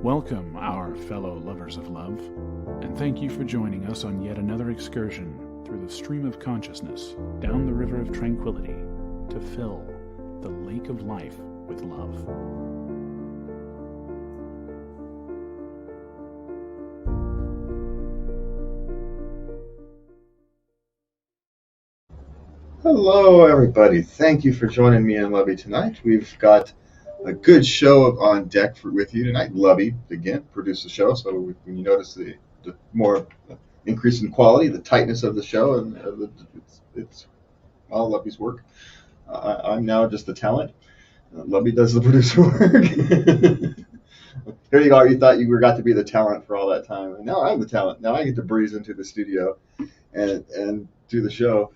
Welcome, our fellow lovers of love, and thank you for joining us on yet another excursion through the stream of consciousness, down the river of tranquility, to fill the lake of life with love. Hello, everybody. Thank you for joining me and Lubby tonight. We've got a good show on deck with you tonight. Lubby, again, produced the show, so when you notice the more increase in quality, the tightness of the show, and it's all Lubby's work. I'm now just the talent. Lubby does the producer work. Here you are. You thought you got to be the talent for all that time, and now I'm the talent. Now I get to breeze into the studio and do the show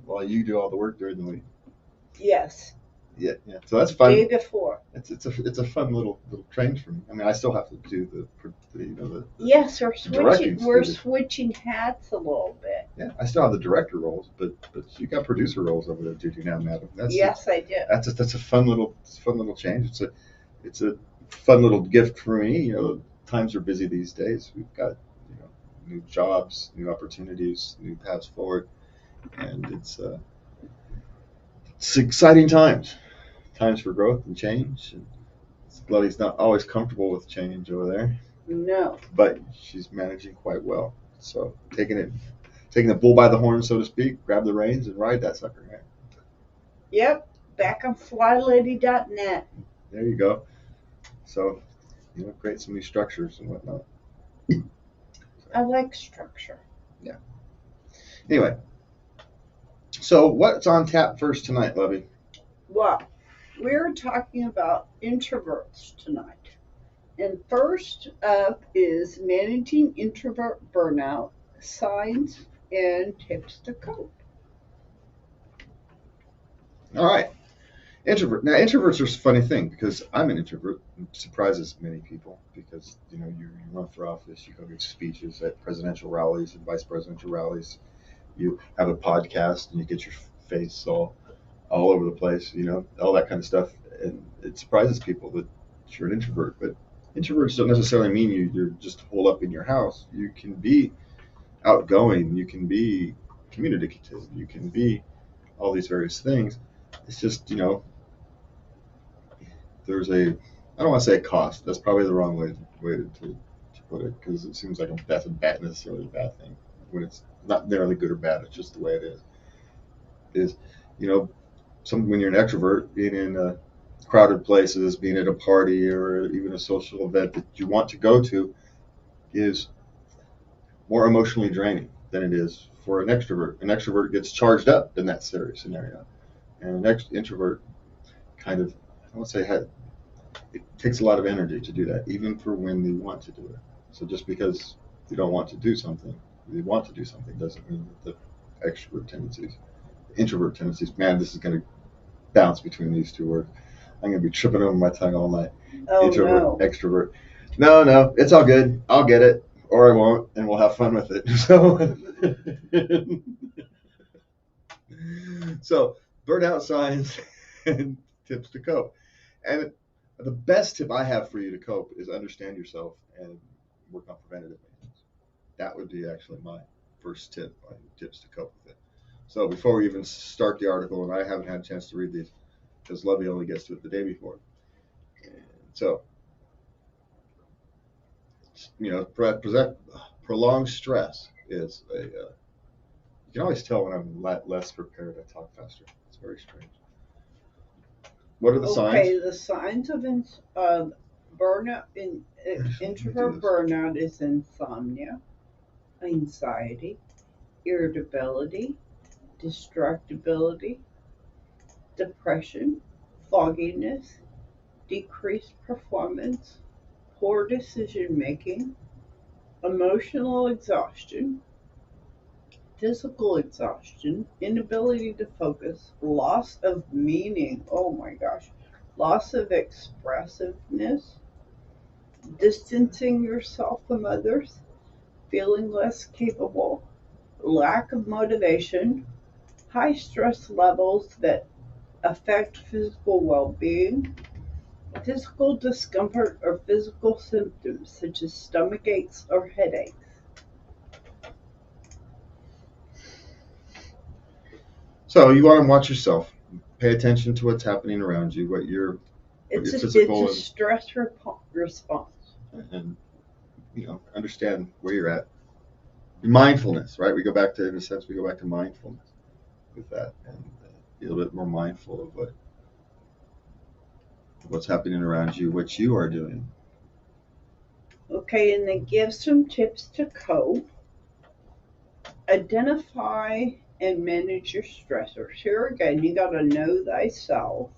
while you do all the work during the week. Yes. Yeah. So that's fun. Day before. It's a fun little change for me. I mean, I still have to do the yes, we're switching hats a little bit. Yeah, I still have the director roles, but you got producer roles over there too now, madam. Yes, I do. That's a fun little change. It's a fun little gift for me. Times are busy these days. We've got new jobs, new opportunities, new paths forward, and it's exciting times for growth and change. And Lubby's not always comfortable with change over there. No. But she's managing quite well. So taking the bull by the horn, so to speak, grab the reins and ride that sucker. Right? Yep. Back on flylady.net. There you go. So, create some new structures and whatnot. I like structure. Yeah. Anyway. So what's on tap first tonight, Lubby? Well, we're talking about introverts tonight. And first up is managing introvert burnout, signs and tips to cope. All right. Introvert. Now, introverts are a funny thing because I'm an introvert. It surprises many people because, you run for office, you go give speeches at presidential rallies and vice presidential rallies. You have a podcast and you get your face all over the place, all that kind of stuff. And it surprises people that you're an introvert. But introverts don't necessarily mean you're just holed up in your house. You can be outgoing. You can be communicative. You can be all these various things. It's just, there's I don't want to say a cost. That's probably the wrong way to put it, because it seems like that's necessarily a bad thing when it's not nearly good or bad. It's just the way it is. When you're an extrovert, being in crowded places, being at a party or even a social event that you want to go to is more emotionally draining than it is for an extrovert. An extrovert gets charged up in that scenario. And an introvert kind of, I won't say it takes a lot of energy to do that, even for when they want to do it. So just because you don't want to do something, you want to do something, doesn't mean that the introvert tendencies, man, this is going to bounce between these two words. I'm going to be tripping over my tongue all night. Oh, introvert, no. extrovert. No, it's all good. I'll get it, or I won't, and we'll have fun with it. So burnout signs and tips to cope. And the best tip I have for you to cope is understand yourself and work on preventative maintenance. That would be actually my first tip on tips to cope with it. So before we even start the article, and I haven't had a chance to read these because Lubby only gets to it the day before. And so, prolonged stress is you can always tell when I'm less prepared. I talk faster. It's very strange. What are the signs? Okay, the signs of burnout introvert burnout is insomnia, anxiety, irritability, distractibility, depression, fogginess, decreased performance, poor decision making, emotional exhaustion, physical exhaustion, inability to focus, loss of meaning, loss of expressiveness, distancing yourself from others, feeling less capable, lack of motivation, high stress levels that affect physical well-being, Physical discomfort or physical symptoms such as stomach aches or headaches. So you want to watch yourself. Pay attention to what's happening around you, what your It's a physical stress response. and understand where you're at. Mindfulness, right? We go back to, in a sense, we go back to mindfulness with that, and be a little bit more mindful of what's happening around you, what you are doing. Okay, and they give some tips to cope. Identify and manage your stressors. Here again, you got to know thyself.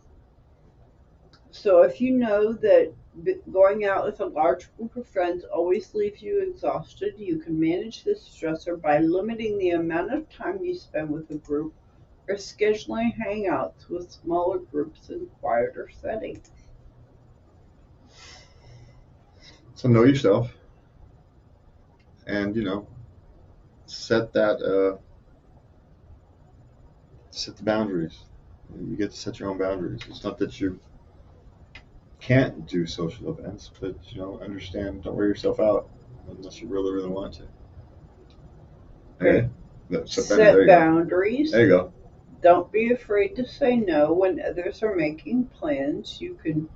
So if you know that going out with a large group of friends always leaves you exhausted, you can manage this stressor by limiting the amount of time you spend with a group or scheduling hangouts with smaller groups in quieter settings. So know yourself, and set the boundaries. You get to set your own boundaries. It's not that you can't do social events, but understand. Don't wear yourself out unless you really, really want to. Okay. Set boundaries. There you go. Don't be afraid to say no when others are making plans. You can,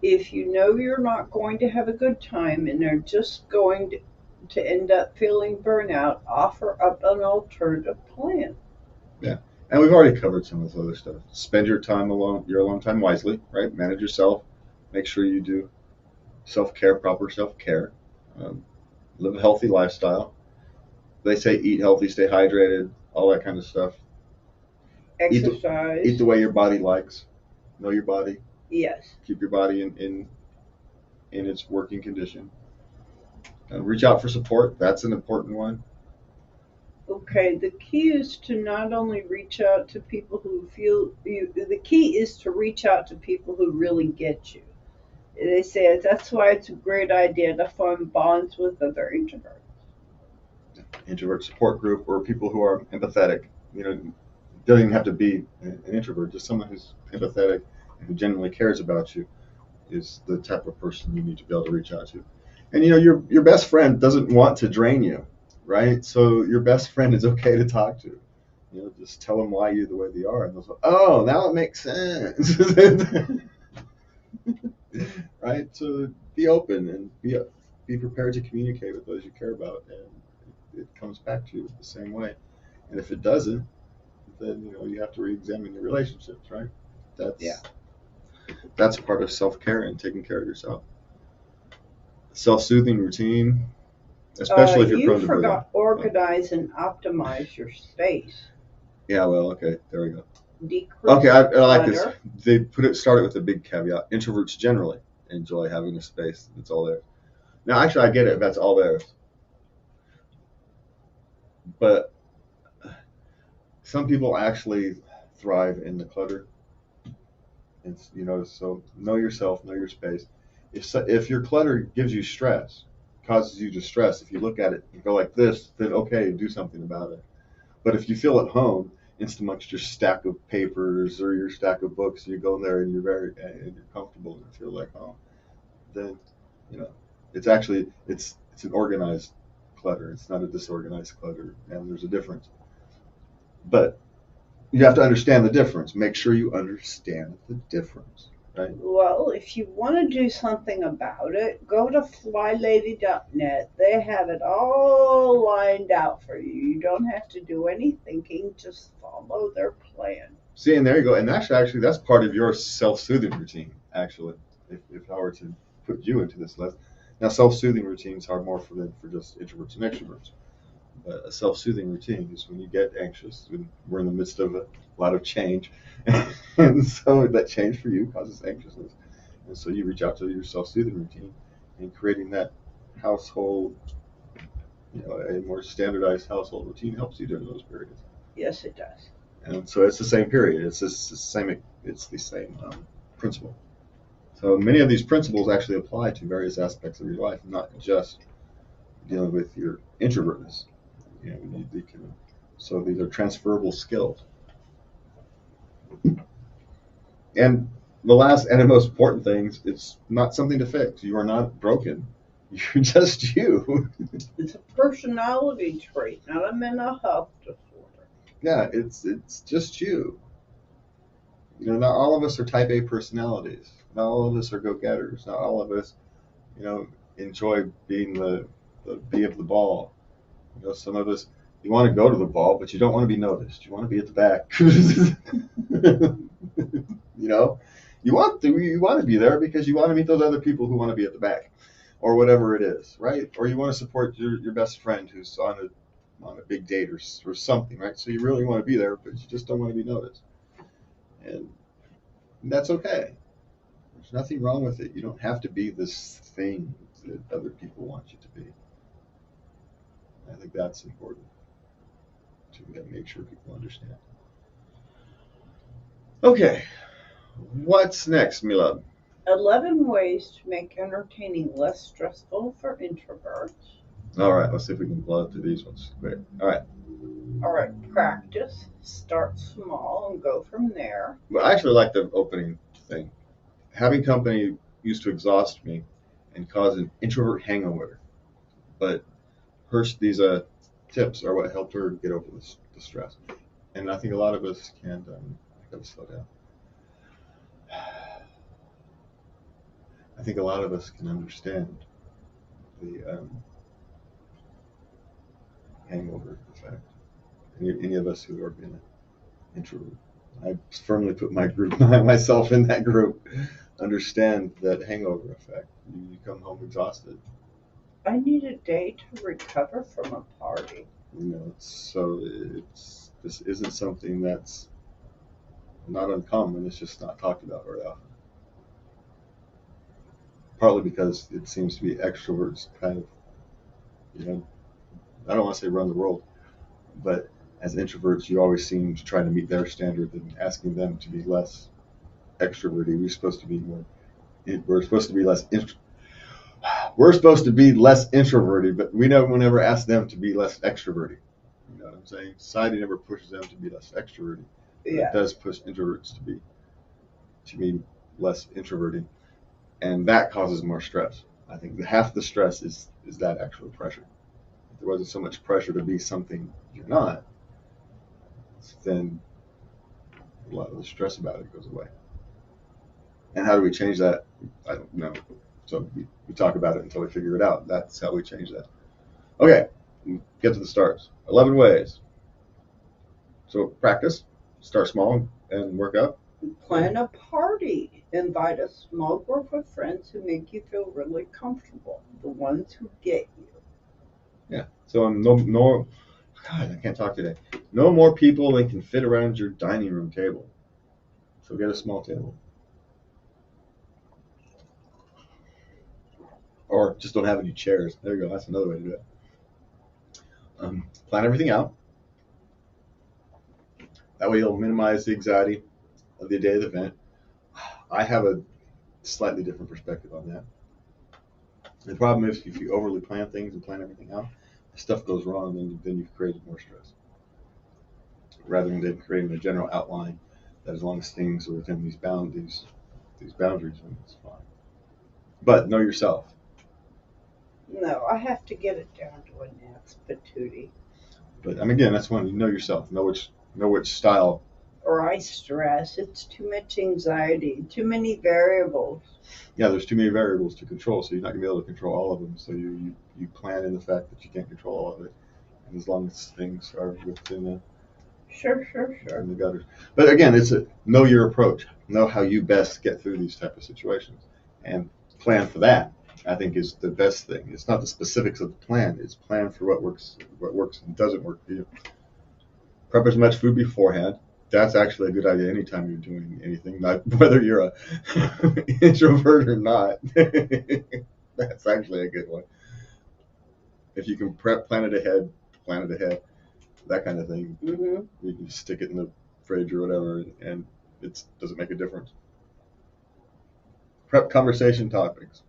if you know you're not going to have a good time and they're just going to end up feeling burnout, offer up an alternative plan. Yeah. And we've already covered some of this other stuff. Spend your alone time wisely, right? Manage yourself. Make sure you do self-care, proper self-care. Live a healthy lifestyle. They say eat healthy, stay hydrated, all that kind of stuff. Exercise. Eat the way your body likes. Know your body. Yes. Keep your body in its working condition. Reach out for support. That's an important one. Okay, the key is to not only reach out to people who feel you, the key is to reach out to people who really get you. They say that's why it's a great idea to form bonds with other introverts. Introvert support group, or people who are empathetic. Doesn't even have to be an introvert. Just someone who's empathetic and who genuinely cares about you is the type of person you need to be able to reach out to. And your best friend doesn't want to drain you, right? So your best friend is okay to talk to. Just tell them why you're the way they are, and they'll say, "Oh, now it makes sense." Right? So be open and be prepared to communicate with those you care about, and it comes back to you the same way. And if it doesn't, then you have to re-examine your relationships, right? That's part of self-care and taking care of yourself. Self-soothing routine, especially if you're prone to burnout. You forgot organize and optimize your space. Yeah, well, okay, there we go. Decrease okay, I like clutter. this. They started with a big caveat. Introverts generally enjoy having a space that's all theirs. Now, actually, I get it. That's all theirs. But some people actually thrive in the clutter. It's so know yourself, know your space. If your clutter gives you stress, causes you distress, if you look at it and go like this, then okay, do something about it. But if you feel at home, it's amongst your stack of papers or your stack of books, you go there and you're comfortable and feel like home, then it's an organized clutter. It's not a disorganized clutter, and there's a difference. But you have to understand the difference. Make sure you understand the difference, right? Well, if you want to do something about it, go to flylady.net. They have it all lined out for you. You don't have to do any thinking, just follow their plan. See, and there you go. And actually, that's part of your self-soothing routine, actually, if I were to put you into this list. Now, self-soothing routines are more for just introverts and extroverts. A self-soothing routine is when you get anxious, when we're in the midst of a lot of change, and so that change for you causes anxiousness, and so you reach out to your self-soothing routine, and creating that household, a more standardized household routine helps you during those periods. Yes, it does. And so it's the same period. It's the same principle. So many of these principles actually apply to various aspects of your life, not just dealing with your introvertness. So these are transferable skills. And the last and the most important things, it's not something to fix. You are not broken. You're just you. It's a personality trait, not a mental health disorder. Yeah, it's just you. Not all of us are type A personalities. Not all of us are go-getters. Not all of us, you know, enjoy being the bee of the ball. Some of us, you want to go to the ball, but you don't want to be noticed. You want to be at the back. you know, you want to be there because you want to meet those other people who want to be at the back, or whatever it is, right? Or you want to support your best friend who's on a big date or something, right? So you really want to be there, but you just don't want to be noticed, and that's okay. There's nothing wrong with it. You don't have to be this thing that other people want you to be. I think that's important to make sure people understand. Okay, what's next, Mila? 11 ways to make entertaining less stressful for introverts. All right, let's see if we can blow through these ones quick. All right. All right, practice. Start small and go from there. Well, I actually like the opening thing. Having company used to exhaust me and cause an introvert hangover, but these tips are what helped her get over the stress. And I think a lot of us can. I gotta slow down. I think a lot of us can understand the hangover effect. Any of us who are being an introvert, I firmly put myself in that group. Understand that hangover effect. You come home exhausted. I need a day to recover from a party. So this isn't something that's not uncommon. It's just not talked about very often. Partly because it seems to be extroverts kind of, I don't want to say run the world, but as introverts, you always seem to try to meet their standard and asking them to be less extroverted. We're supposed to be more. We're supposed to be less. We're supposed to be less introverted, but we never ask them to be less extroverted. You know what I'm saying? Society never pushes them to be less extroverted. Yeah. It does push introverts to be less introverted, and that causes more stress. I think half the stress is that actual pressure. If there wasn't so much pressure to be something you're not, then a lot of the stress about it goes away. And how do we change that? I don't know. So we talk about it until we figure it out. That's how we change that. Okay, get to the starts. 11 ways. So practice, start small and work up. Plan a party. Invite a small group of friends who make you feel really comfortable. The ones who get you. Yeah. So no. God, I can't talk today. No more people than can fit around your dining room table. So get a small table. Or just don't have any chairs. There you go. That's another way to do it. Plan everything out. That way you'll minimize the anxiety of the day of the event. I have a slightly different perspective on that. The problem is if you overly plan things and plan everything out, stuff goes wrong, then you've created more stress. Rather than creating a general outline that as long as things are within these boundaries, then it's fine. But know yourself. No, I have to get it down to a gnat's patootie. But again, that's one. You know yourself. Know which style. Or I stress. It's too much anxiety. Too many variables. Yeah, there's too many variables to control, so you're not gonna be able to control all of them. So you plan in the fact that you can't control all of it, and as long as things are within the Sure. in the gutters. But again, it's know your approach. Know how you best get through these type of situations, and plan for that. I think is the best thing. It's not the specifics of the plan. It's plan for what works and doesn't work for you. Prep as much food beforehand. That's actually a good idea anytime you're doing anything, not whether you're a introvert or not. That's actually a good one. If you can plan it ahead, that kind of thing. Mm-hmm. You can stick it in the fridge or whatever, and it doesn't make a difference. Prep conversation topics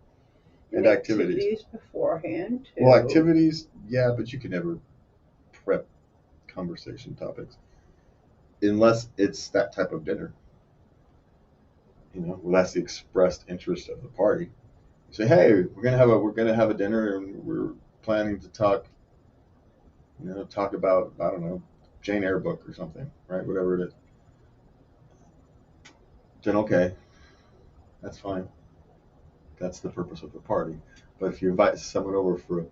and activities beforehand too. Well, activities, yeah, but you can never prep conversation topics unless it's that type of dinner. Well, that's the expressed interest of the party. You say, hey, we're gonna have a dinner, and we're planning to talk about, I don't know, Jane Eyre book or something, right? Whatever it is. Then okay, that's fine. That's the purpose of the party. But if you invite someone over for a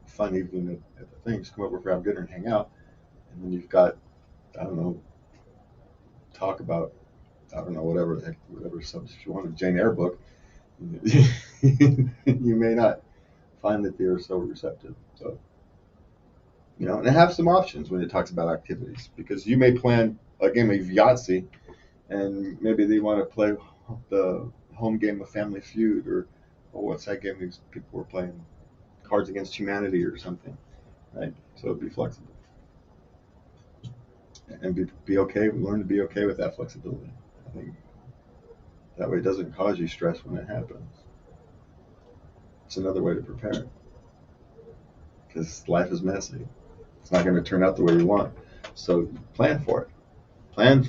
fun evening at the thing, just come over, grab dinner, and hang out, and then you've got, I don't know, talk about, I don't know, whatever subject you want, a Jane Eyre book, you may not find that they are so receptive. So, and have some options when it talks about activities, because you may plan a game of Yahtzee, and maybe they want to play the home game of Family Feud, or what's that game these people were playing, Cards Against Humanity or something, right? So be flexible and be okay. Learn to be okay with that flexibility. I think that way it doesn't cause you stress when it happens. It's another way to prepare, because life is messy. It's not going to turn out the way you want. So plan for it. Plan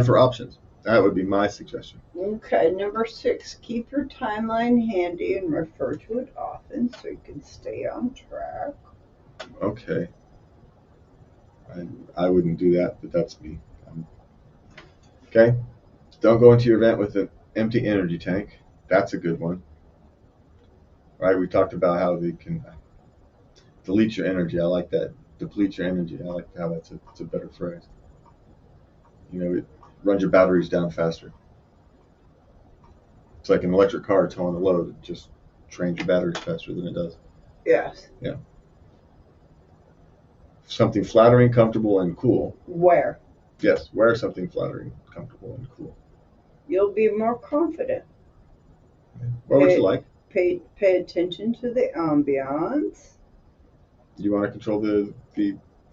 for options. That would be my suggestion. Okay, number 6, keep your timeline handy and refer to it often so you can stay on track. Okay. I wouldn't do that, but that's me. Okay. Don't go into your event with an empty energy tank. That's a good one. Right? We talked about how they can delete your energy. I like that. Deplete your energy. I like how it's a better phrase. It runs your batteries down faster. It's like an electric car towing a load. It just drains your batteries faster than it does. Yes. Yeah. Something flattering, comfortable, and cool. Wear. Yes, wear something flattering, comfortable, and cool. You'll be more confident. What would you like? Pay attention to the ambiance. You want to control the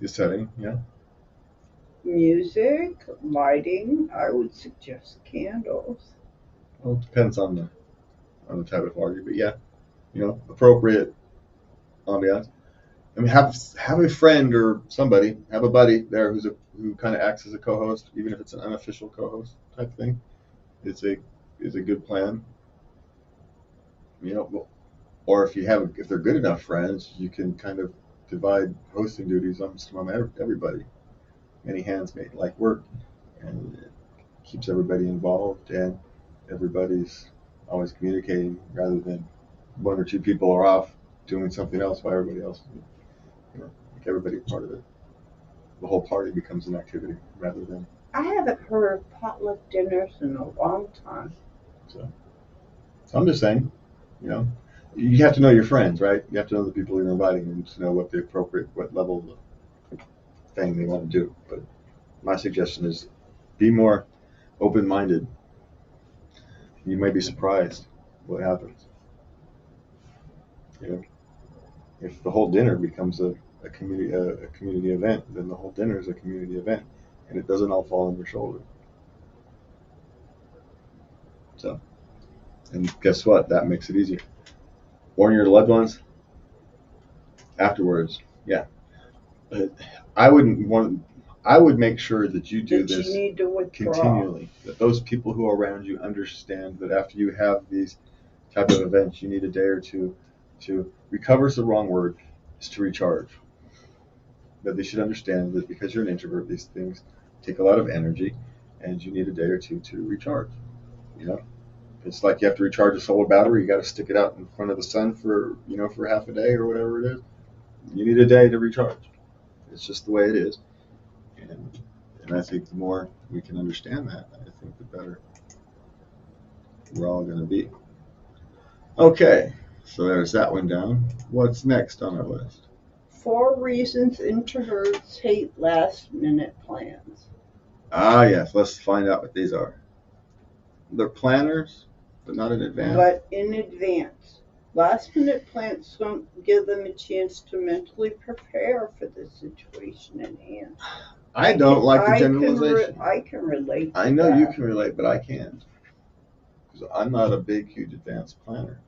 setting, yeah? Music, lighting. I would suggest candles. Well, it depends on the type of party, but yeah, appropriate ambiance. I mean, have a friend or somebody, have a buddy there who kind of acts as a co-host, even if it's an unofficial co-host type thing. Is a good plan. Or if they're good enough friends, you can kind of divide hosting duties among everybody. Many hands make light work, and it keeps everybody involved, and everybody's always communicating, rather than one or two people are off doing something else while everybody else, make everybody part of it. The whole party becomes an activity rather than. I haven't heard of potluck dinners in a long time. So I'm just saying, you have to know your friends, right? You have to know the people you're inviting, and to know what level of thing they want to do. But my suggestion is be more open-minded. You may be surprised what happens. If the whole dinner becomes a community event, then the whole dinner is a community event, and it doesn't all fall on your shoulder. So, and guess what? That makes it easier. Warn your loved ones afterwards. Yeah, but I would make sure that you do this continually. That those people who are around you understand that after you have these type of events, you need a day or two to recover. Is the wrong word. Is to recharge. That they should understand that because you're an introvert, these things take a lot of energy, and you need a day or two to recharge. It's like you have to recharge a solar battery. You got to stick it out in front of the sun for half a day or whatever it is. You need a day to recharge. It's just the way it is, and I think the more we can understand that, I think the better we're all going to be. Okay, so there's that one down. What's next on our list? 4 reasons introverts hate last-minute plans. Ah, yes. Let's find out what these are. They're planners, but not in advance. But in advance. Last-minute plans don't give them a chance to mentally prepare for the situation at hand. I don't like the generalization. I can relate to I know that. you can relate, but I can't. Because I'm not a big, huge advanced planner.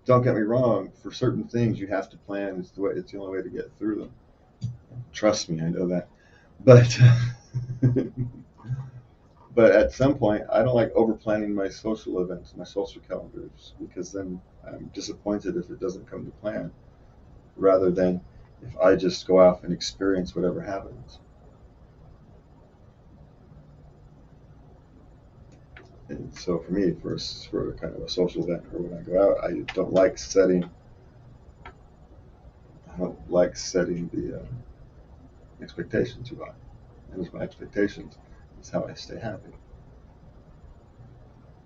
Don't get me wrong. For certain things, you have to plan. It's the only way to get through them. Trust me, I know that. But But at some point, I don't like over planning my social events, my social calendars, because then I'm disappointed if it doesn't come to plan, rather than if I just go out and experience whatever happens. And so for me, for kind of a social event or when I go out, I don't like setting. I don't like setting the expectation too high. And with my expectations, is how I stay happy.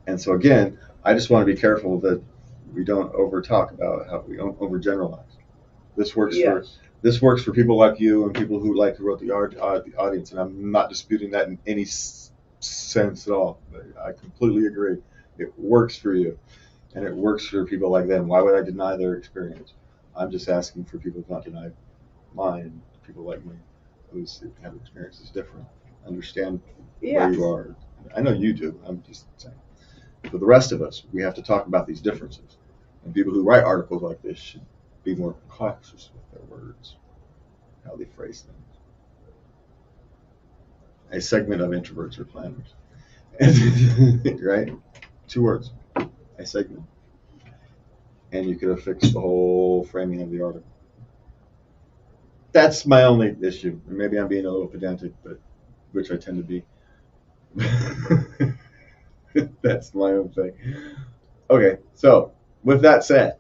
And so again, I just want to be careful that we don't over talk about how we don't overgeneralize. This works for Yes. this works for people like you and people who like who wrote the audience, and I'm not disputing that in any sense at all. But I completely agree. It works for you, and it works for people like them. Why would I deny their experience? I'm just asking for people to not deny mine. People like me who have experiences different, understand where Yes. you are. I know you do. I'm just saying. For the rest of us, we have to talk about these differences. And people who write articles like this should be more cautious with their words, how they phrase things. A segment of introverts or planners. Right? 2 words. A segment. And you could have fixed the whole framing of the article. That's my only issue. And maybe I'm being a little pedantic, but which I tend to be. That's my own thing. Okay, so with that said,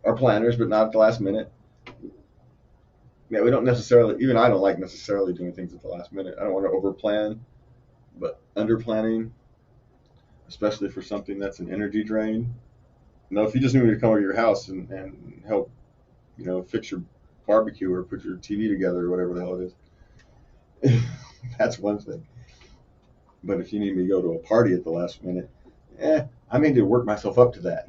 our planners, but not at the last minute. Yeah, we don't necessarily, even I don't like necessarily doing things at the last minute. I don't want to over plan, but under planning, especially for something that's an energy drain. If you just need me to come over to your house and help, fix your barbecue or put your TV together or whatever the hell it is, that's one thing. But if you need me to go to a party at the last minute, I may need to work myself up to that.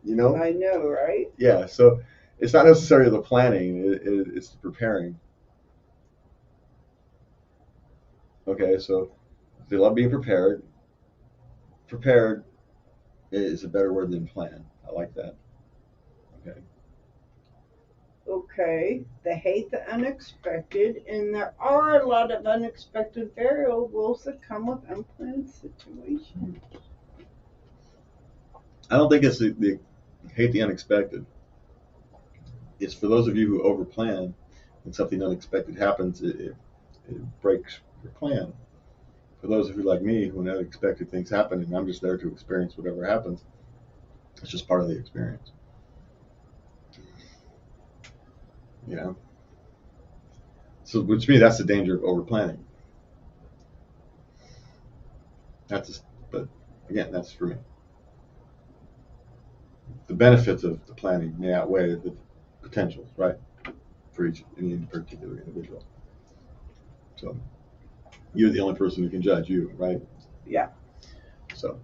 I know, right? Yeah, so it's not necessarily the planning, it's the preparing. Okay, so they love being prepared. Prepared is a better word than plan. I like that. Okay. Okay. They hate the unexpected, and there are a lot of unexpected variables that come with unplanned situations. I don't think it's the hate the unexpected. It's for those of you who overplan when something unexpected happens, it breaks your plan. For those of you like me, when unexpected things happen and I'm just there to experience whatever happens, it's just part of the experience. So, to me, that's the danger of over planning. But again, that's for me. The benefits of the planning may outweigh the potentials, right? For any particular individual. So, you're the only person who can judge you, right? Yeah. So,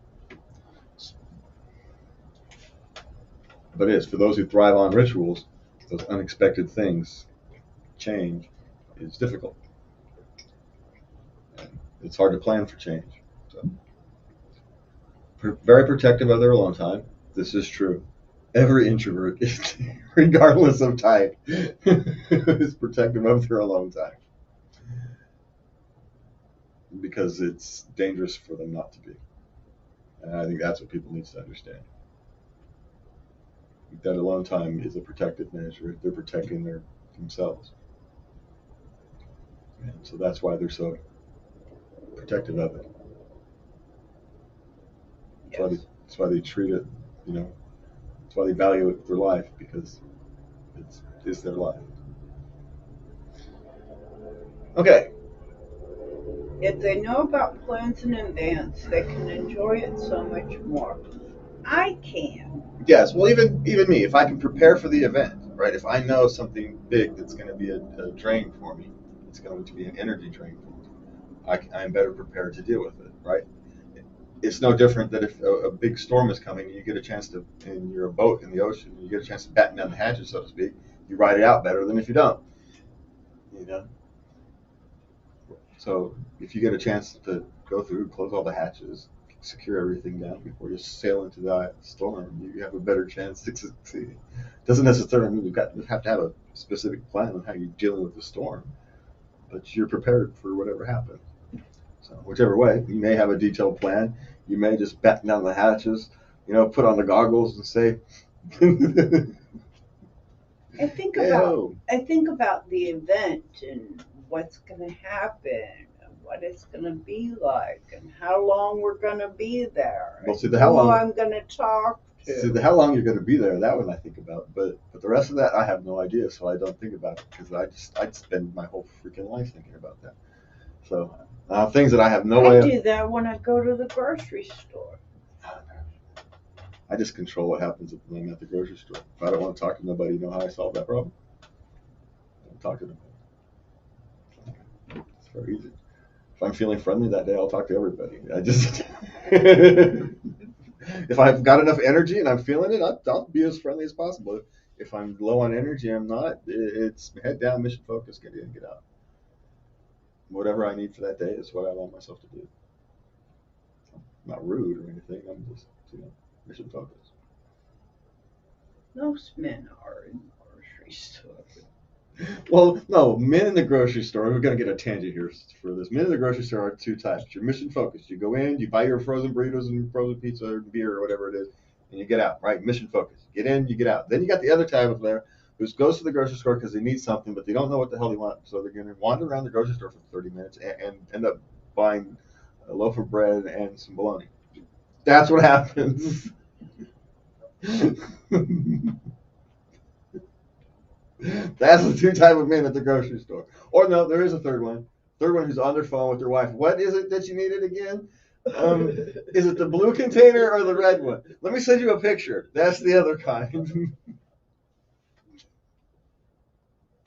but it's for those who thrive on rituals, those unexpected things, change is difficult. And it's hard to plan for change. So, very protective of their alone time. This is true. Every introvert, regardless of type, is protective of their alone time because it's dangerous for them not to be. And I think that's what people need to understand. That alone time is a protective measure. They're protecting themselves. And so that's why they're so protective of it. Yes. That's why they treat it, that's why they value it for life, because it's their life. Okay. If they know about plans in advance, they can enjoy it so much more. I can. Yes, well, even me, if I can prepare for the event, right? If I know something big that's going to be a drain for me, it's going to be an energy drain for me, I'm better prepared to deal with it, right? It's no different that if a big storm is coming, you get a chance to, and you're a boat in the ocean, you get a chance to batten down the hatches, so to speak. You ride it out better than if you don't. So if you get a chance to go through, close all the hatches, secure everything down before you sail into that storm, you have a better chance to succeed. Doesn't necessarily mean you have to have a specific plan on how you're dealing with the storm, but you're prepared for whatever happens. So whichever way, you may have a detailed plan. You may just batten down the hatches, put on the goggles and say, I think "Hey-ho." about the event and what's going to happen and what it's going to be like and how long we're going to be there. Well, see, and the how who long. I'm going to talk to. See, how long you're going to be there, that one I think about. But the rest of that, I have no idea, so I don't think about it because I'd spend my whole freaking life thinking about that. So things that I have no way I of. do that when I go to the grocery store. I just control what happens when I'm at the grocery store. If I don't want to talk to nobody, you know how I solve that problem? I don't talk to nobody. It's very easy. If I'm feeling friendly that day, I'll talk to everybody. I just. If I've got enough energy and I'm feeling it, I'll be as friendly as possible. If I'm low on energy, I'm not. It's head down, mission focus, get in, get out. Whatever I need for that day is what I want myself to do. I'm not rude or anything. I'm just, mission focus. Most men are in the grocery store. Well, no, men in the grocery store, we're going to get a tangent here for this. Men in the grocery store are two types. You're mission focused. You go in, you buy your frozen burritos and frozen pizza or beer or whatever it is, and you get out, right? Mission focused. Get in, you get out. Then you got the other type of there who goes to the grocery store because they need something, but they don't know what the hell they want. So they're going to wander around the grocery store for 30 minutes and end up buying a loaf of bread and some bologna. That's what happens. That's the two type of men at the grocery store. Or no, there is a third one. Third one who's on their phone with their wife. What is it that you needed again? Is it the blue container or the red one? Let me send you a picture. That's the other kind.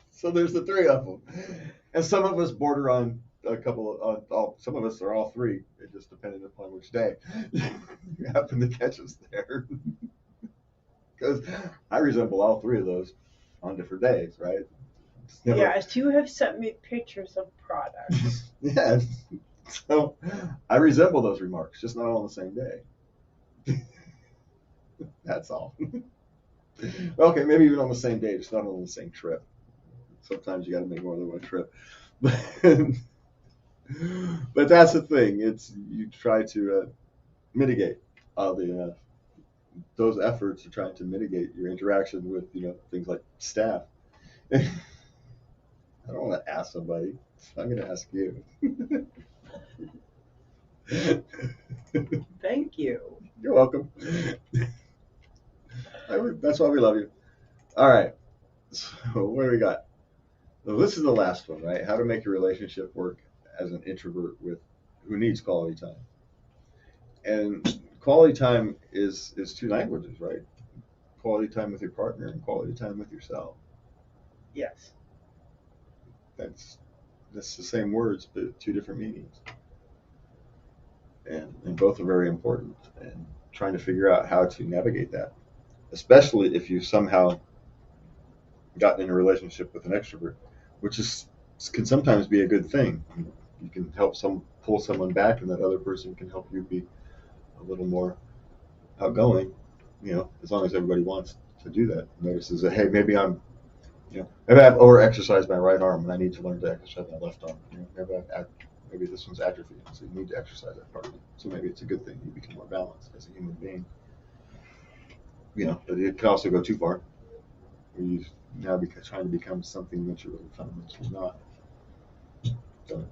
So there's the three of them. And some of us border on a couple of, some of us are all three. It just depended upon which day you happen to catch us there. Because I resemble all three of those on different days, right? Yes, you have sent me pictures of products. Yes. So I resemble those remarks, just not all on the same day. That's all. Okay, maybe even on the same day, just not on the same trip. Sometimes you got to make more than one trip. But that's the thing. It's you try to mitigate all the those efforts are trying to mitigate your interaction with things like staff. I don't want to ask somebody. I'm going to ask you. Thank you. You're welcome. That's why we love you. All right. So what do we got? So this is the last one, right? How to make your relationship work as an introvert who needs quality time. And quality time is two languages, right? Quality time with your partner and quality time with yourself. Yes. That's the same words, but two different meanings. And both are very important. And trying to figure out how to navigate that, especially if you've somehow gotten in a relationship with an extrovert, which can sometimes be a good thing. You can help pull someone back, and that other person can help you be a little more outgoing. As long as everybody wants to do that. Notices that, hey, maybe I've over-exercised my right arm, and I need to learn to exercise my left arm. Maybe this one's atrophied, so you need to exercise that part of it. So maybe it's a good thing you become more balanced as a human being. But it can also go too far. Where you now trying to become something that you're really fundamentally not. So,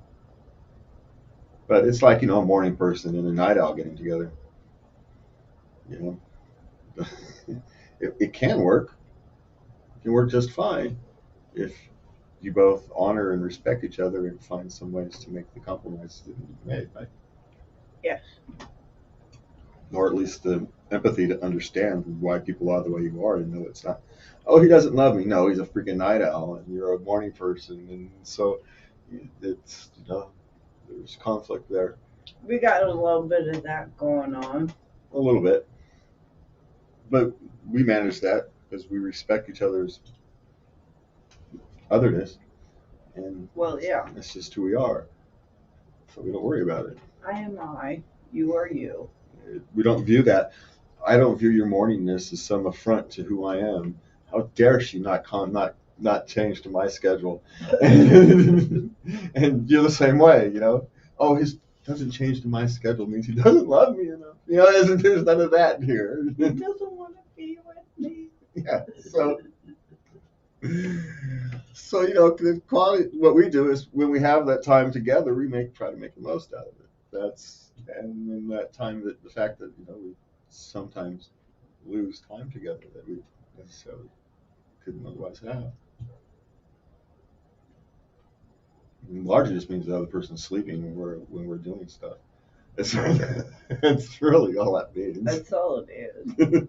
but it's like a morning person and a night owl getting together. It can work. It can work just fine if you both honor and respect each other and find some ways to make the compromises that need to be made, right? Yes. Or at least the empathy to understand why people are the way you are and know it's not, oh, he doesn't love me. No, he's a freaking night owl and you're a morning person. And so it's, there's conflict there. We got a little bit of that going on. A little bit. But we manage that because we respect each other's otherness. And it's just who we are. So we don't worry about it. I am I, you are you. We don't view that. I don't view your morningness as some affront to who I am. How dare she not change to my schedule? And you're the same way, Oh, doesn't change to my schedule means he doesn't love me enough. You know, there's none of that here. He doesn't want to be with me. Yeah. So you know, the quality. What we do is when we have that time together, we try to make the most out of it. And in that time, the fact that you know we sometimes lose time together that we necessarily couldn't otherwise have. And largely just means the other person's sleeping when we're doing stuff. It's really all that means. That's all it is.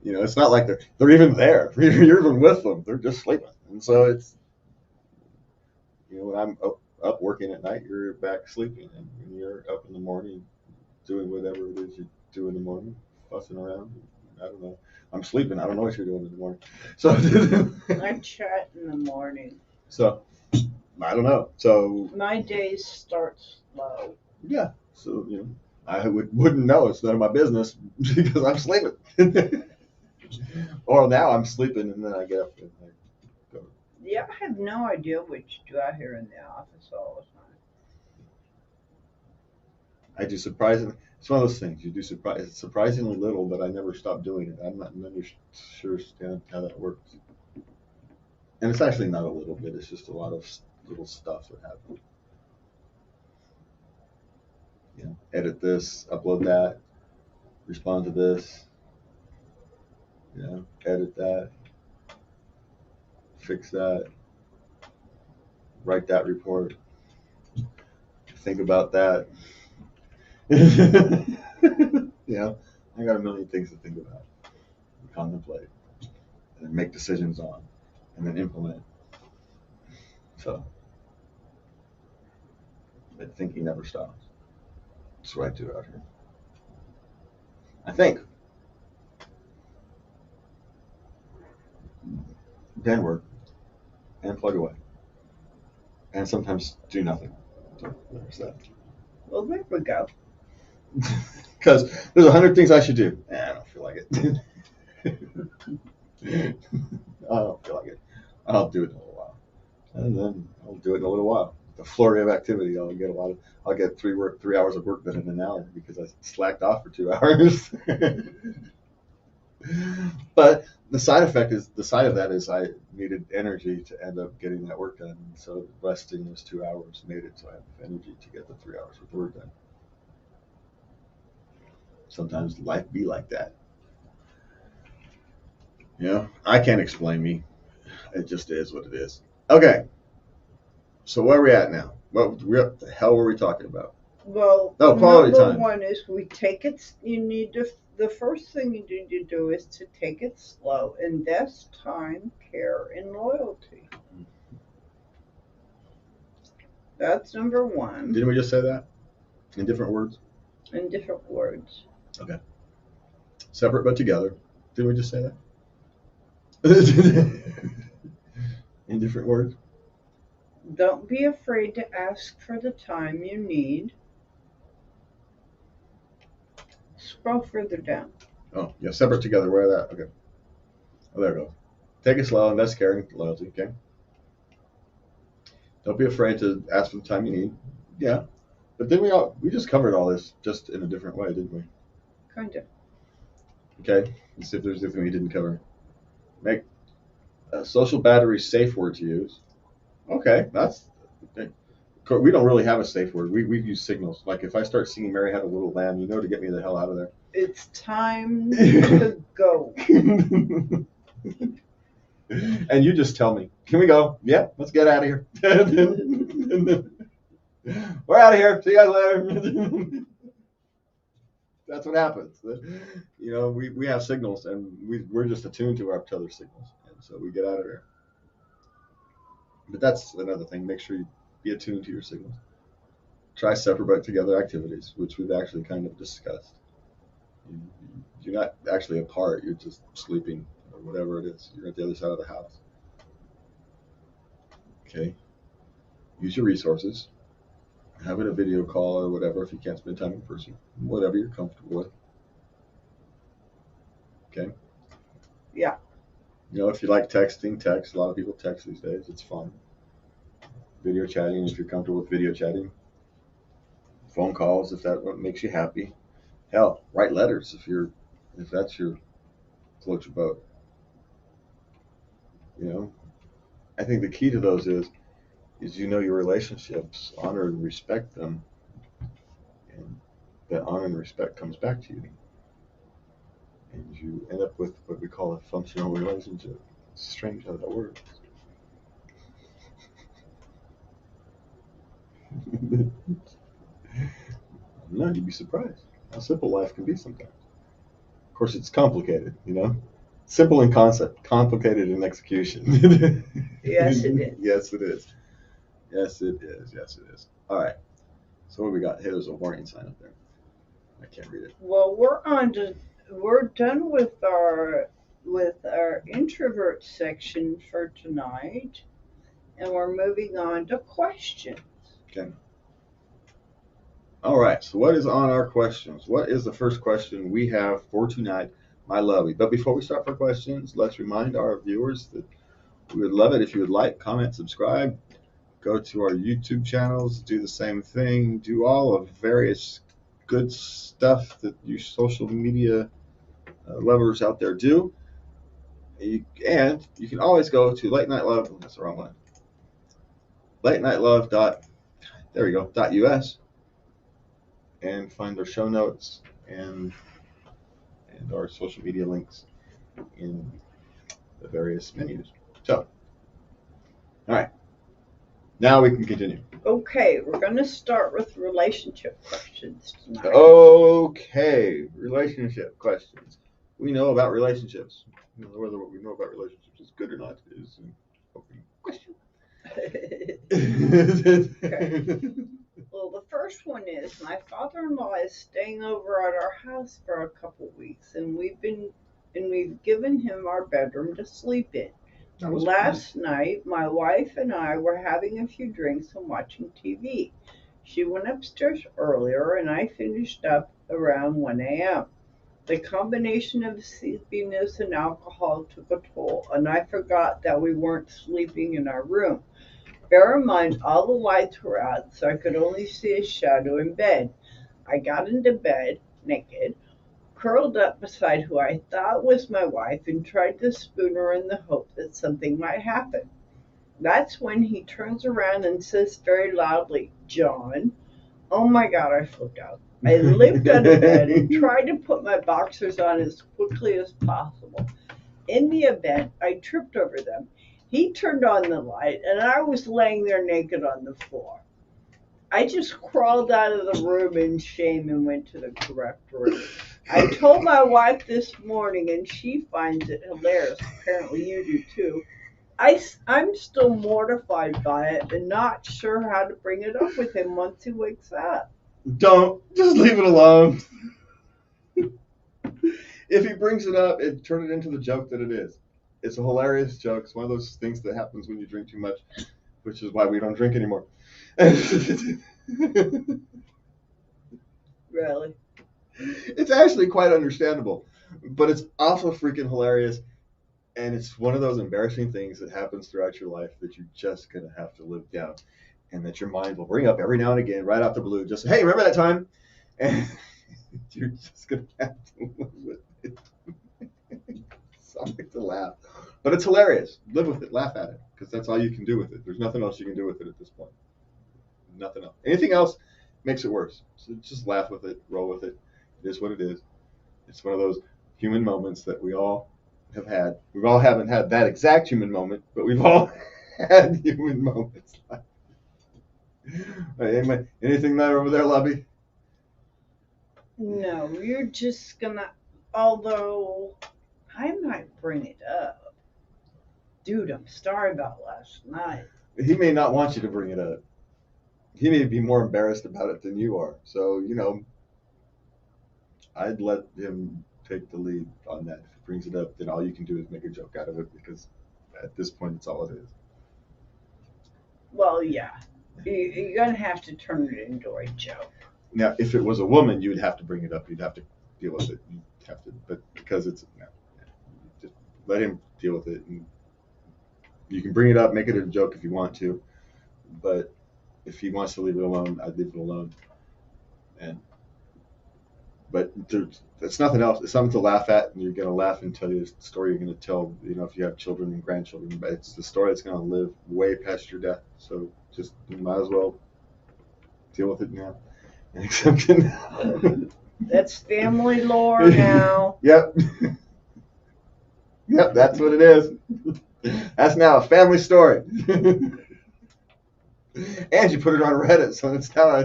You know, it's not like they're even there. You're even with them. They're just sleeping. And so it's, you know, when I'm up working at night, you're back sleeping. And when you're up in the morning doing whatever it is you do in the morning, fussing around, I don't know. I'm sleeping. I don't know what you're doing in the morning. So I chat in the morning. So I don't know. So my days start slow. Yeah. So, you know, I wouldn't know. It's none of my business because I'm sleeping. Or now I'm sleeping and then I get up and I go. Yeah, I have no idea what you do out here in the office all the time. I do surprisingly. It's one of those things. You do surprisingly little, but I never stop doing it. I'm not sure how that works. And it's actually not a little bit. It's just a lot of little stuff that happens. You know, edit this, upload that, respond to this, you know, edit that, fix that, write that report, think about that. You know, I got a million things to think about, contemplate, and make decisions on, and then implement. So, but thinking never stops. That's what I do out here. I think. Then work and plug away. And sometimes do nothing. So there's that. Well, there we go. Because there's 100 things I should do. I don't feel like it. I don't feel like it. I'll do it in a little while. And then I'll do it in a little while. The flurry of activity, I'll get 3 hours of work done in an hour because I slacked off for 2 hours. But the side of that is I needed energy to end up getting that work done. And so resting those 2 hours made it so I have energy to get the 3 hours worth of work done. Sometimes life be like that. You know, I can't explain me. It just is what it is. Okay. So where are we at now? What the hell were we talking about? Well, quality number time. one is the first thing you need to do is to take it slow. Invest time, care, and loyalty. That's number one. Didn't we just say that? In different words? In different words. Okay. Separate but together. Didn't we just say that? In different words? Don't be afraid to ask for the time you need. Scroll further down. Oh, yeah, separate together. Where that? Okay. Oh, there it goes. Take it slow, invest care and loyalty. Okay. Don't be afraid to ask for the time you need. Yeah. But then we just covered all this just in a different way, didn't we? Kind of. Okay. Let's see if there's anything we didn't cover. Make social batteries safe word to use. Okay, that's okay. We don't really have a safe word. We use signals. Like if I start singing "Mary Had a Little Lamb," you know to get me the hell out of there. It's time to go. And you just tell me, "Can we go?" Yeah, let's get out of here. We're out of here. See you guys later. That's what happens. You know, we have signals, and we're just attuned to our other signals, and so we get out of there. But that's another thing. Make sure you be attuned to your signals. Try separate but together activities, which we've actually kind of discussed. You're not actually apart. You're just sleeping or whatever it is. You're at the other side of the house. Okay. Use your resources. Have it a video call or whatever if you can't spend time in person. Whatever you're comfortable with. Okay. Yeah. You know, if you like texting, text. A lot of people text these days. It's fun. Video chatting, if you're comfortable with video chatting, phone calls if that what makes you happy. Hell, write letters if that's your float your boat. You know, I think the key to those is you know your relationships, honor and respect them, and that honor and respect comes back to you, and you end up with what we call a functional relationship. It's strange how that works. No, you'd be surprised how simple life can be sometimes. Of course, it's complicated, you know. Simple in concept, complicated in execution. Yes, it is. Yes, it is. Yes, it is. Yes, it is. All right. So what we got? Hey, there's a warning sign up there. I can't read it. Well, we're done with our introvert section for tonight, and we're moving on to questions. Okay. All right. So what is on our questions? What is the first question we have for tonight, my lovey? But before we start for questions, let's remind our viewers that we would love it if you would like, comment, subscribe, go to our YouTube channels, do the same thing, do all of various good stuff that you social media lovers out there do. And you can always go to Late Night Love. That's the wrong one. .us and find our show notes and our social media links in the various menus. So, all right. Now we can continue. Okay, we're going to start with relationship questions tonight. Okay, relationship questions. We know about relationships. Whether what we know about relationships is good or not is an open question. Okay. Well, the first one is my father-in-law is staying over at our house for a couple weeks, and we've given him our bedroom to sleep in. Last night, my wife and I were having a few drinks and watching TV. She went upstairs earlier, and I finished up around 1 a.m. The combination of sleepiness and alcohol took a toll, and I forgot that we weren't sleeping in our room. Bear in mind, all the lights were out, so I could only see a shadow in bed. I got into bed, naked, curled up beside who I thought was my wife, and tried to spoon her in the hope that something might happen. That's when he turns around and says very loudly, "John." Oh my God, I flipped out. I leaped out of bed and tried to put my boxers on as quickly as possible. In the event, I tripped over them. He turned on the light, and I was laying there naked on the floor. I just crawled out of the room in shame and went to the correct room. I told my wife this morning, and she finds it hilarious. Apparently you do too. I'm still mortified by it and not sure how to bring it up with him once he wakes up. Don't. Just leave it alone. If he brings it up, turn it into the joke that it is. It's a hilarious joke. It's one of those things that happens when you drink too much, which is why we don't drink anymore. Really? It's actually quite understandable, but it's also freaking hilarious, and it's one of those embarrassing things that happens throughout your life that you're just going to have to live down, and that your mind will bring up every now and again, right out the blue, just, hey, remember that time? And you're just going to have to live with it. Something to laugh. But it's hilarious. Live with it. Laugh at it. Because that's all you can do with it. There's nothing else you can do with it at this point. Nothing else. Anything else makes it worse. So just laugh with it. Roll with it. It is what it is. It's one of those human moments that we all have had. We all haven't had that exact human moment, but we've all had human moments. Anything there over there, Lubby? No, you're just gonna, although I might bring it up. Dude, I'm sorry about last night. He may not want you to bring it up. He may be more embarrassed about it than you are. So, I'd let him take the lead on that. If he brings it up, then all you can do is make a joke out of it, because at this point, it's all it is. Well, yeah. You're going to have to turn it into a joke. Now, if it was a woman, you would have to bring it up. You'd have to deal with it. You'd have to, but because it's, just let him deal with it. And you can bring it up, make it a joke if you want to, but if he wants to leave it alone, I'd leave it alone. But it's nothing else. It's something to laugh at, and you're going to laugh and tell you the story you're going to tell, if you have children and grandchildren. But it's the story that's going to live way past your death. So just you might as well deal with it now and accept it now. That's family lore now. Yep. Yep, that's what it is. That's now a family story. And you put it on Reddit, so it's now.